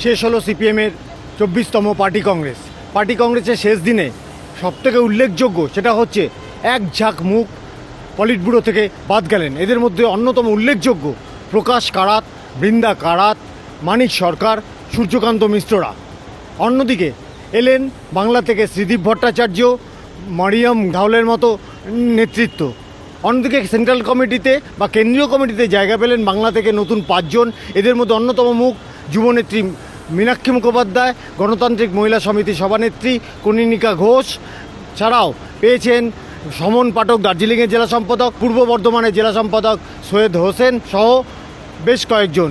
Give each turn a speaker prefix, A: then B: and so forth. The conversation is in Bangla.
A: শেষ হলো সিপিএমের 24তম পার্টি কংগ্রেস। পার্টি কংগ্রেসের শেষ দিনে সবথেকে উল্লেখযোগ্য সেটা হচ্ছে এক ঝাঁক মুখ পলিট ব্যুরো থেকে বাদ গেলেন। এদের মধ্যে অন্যতম উল্লেখযোগ্য প্রকাশ কারাত, বৃন্দা কারাত, মানিক সরকার, সূর্যকান্ত মিশ্ররা। অন্যদিকে এলেন বাংলা থেকে শ্রীদীপ ভট্টাচার্য, মারিয়াম ধাওলের মতো নেতৃত্ব। অন্যদিকে সেন্ট্রাল কমিটিতে বা কেন্দ্রীয় কমিটিতে জায়গা পেলেন বাংলা থেকে নতুন 5 জন। এদের মধ্যে অন্যতম মুখ যুবনেত্রী মীনাক্ষী মুখোপাধ্যায়, গণতান্ত্রিক মহিলা সমিতি সভানেত্রী কনিনিকা ঘোষ, ছাড়াও পেয়েছেন সমন পাঠক দার্জিলিংয়ের জেলা সম্পাদক, পূর্ব বর্ধমানের জেলা সম্পাদক সৈয়দ হোসেন সহ বেশ কয়েকজন।